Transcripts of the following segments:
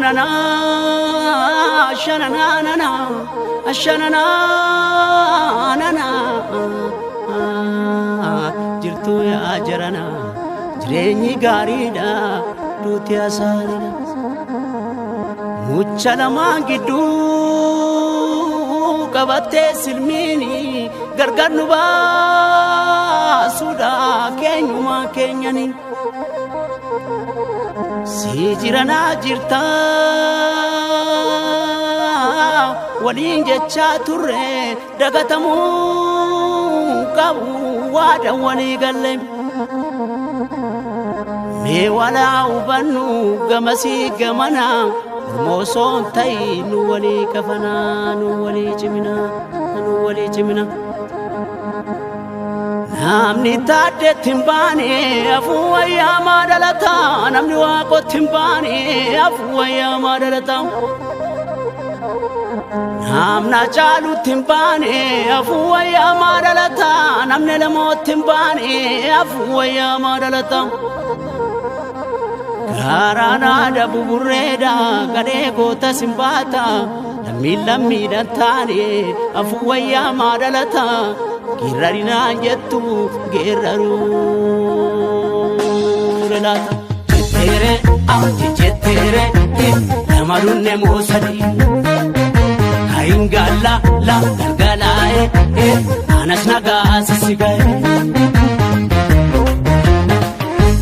Ashanana, ashanana, nana, ashanana, nana. Jirtu ya jarana, jireenyi gaariidha, duuti asaariidha. Mucha lamaan gidduu qabattee silmiini gargar nu baasuudha keenyuma keenyani. Si jiranaa jirta waliin jechaa turre dagatamuu qabu waada walii galle. Mee walaa hubannu gamasii gamana Ormoosoon ta'i nu walii kafanaa nu walii cimina. Namni taaddeetti hin baane afuu wayyaamaa dhalataa namni waaqotti hin baane afuu wayyaamaa dhalataa. Namna caalutti hin baane afuu wayyaamaa dhalataa namni lamootti hin baane afuu wayyaamaa dhalataa. Garana da buburreeda galee goota simbaata lammiidhaan taane afuu wayyaamaa dhalata geerrarinaan jettu geerraruu laata. Jetteere ati jetteere nama dunne moosadi kaayingaalla la galgalaa'e anas nagaa sisigaa'e.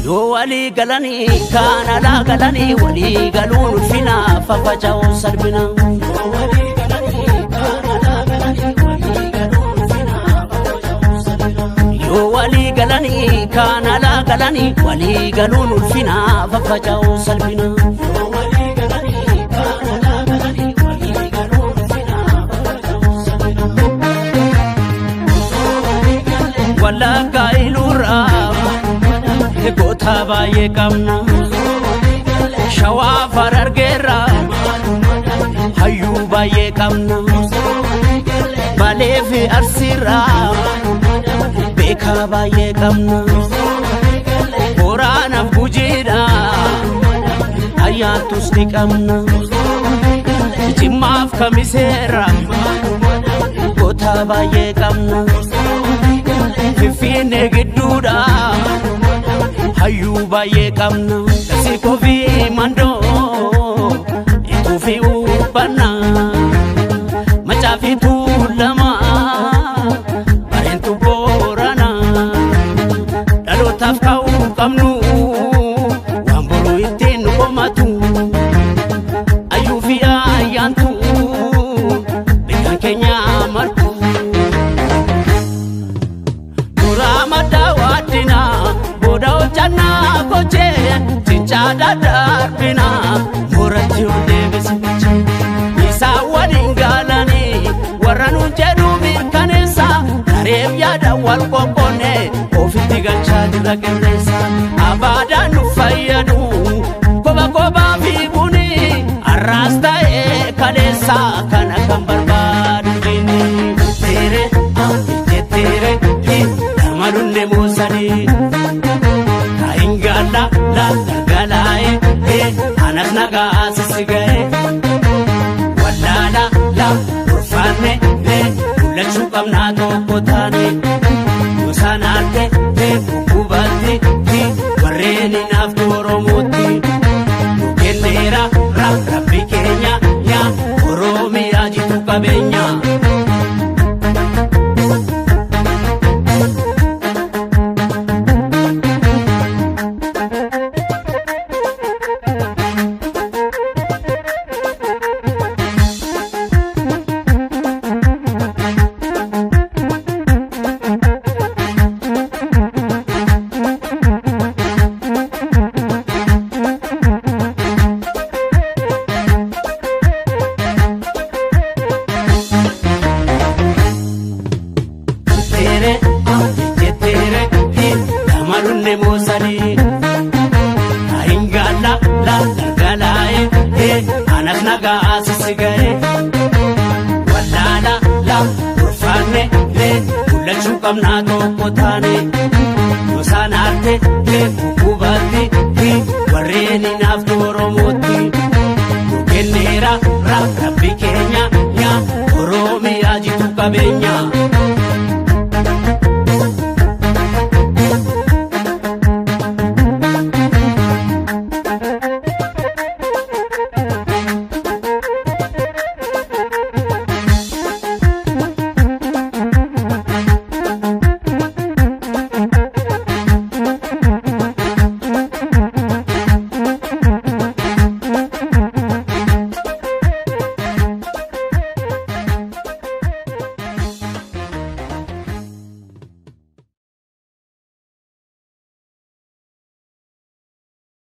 Yo wali galani kana la galani wali galun ulfina fafacha'u salbina. Yo wali galani kana la galani wali galun ulfina fafacha'u salbina. Yo wali galani kana la galani wali galun ulfina fafacha'u salbina. Yo wali galani kana la galani wali galun ulfina fafacha'u salbina. Wala kailura goota baay'ee qabna shawaa farargeerra hayyuu baay'ee qabna Baalee fi Arsiirra beekaa baay'ee qabna Boraanaaf Gujiidha ayyaantus ni qabna Jimmaaf Kamiseerra goota baay'ee qabna Finfinnee gidduudha hayyuu baay'ee qabna Sirkoo fi Mandoo ituu fi Uffannaa Macaa fi Tuulamaa Bareentuu Booranaa dhalootaaf kaa'uu qabnu waan boruu ittiin nu komatu ayyuu fi ayyaantu beekan keenya martu duraa maddaa waaddinaa Jana koche tinchada darbina moratti deebisi isa walingalani waranu jedhu mirkanesa kareef yaada wal qoqqoonne ofitti galchaa dirra qilleessa abaadaan nu fayyadu koba fiiguni arraas ta'ee kaleessa kana kan barbaadu inni jetteere ati jetteere nama dunne moosanii la galgalaa'e anas nagaa sisigaa'e wallaala la urfaanne mul'achuu qabnaa tokko taane gosaanaarte gubbatti warreen hinaaftu Oromootti nu kenneera rabbi keenya yaa Oromiyaa jitu qabeenya. nagaa sisigae walaala la urfaanne mul'achuu qabnaa tokko taane yoosaan arte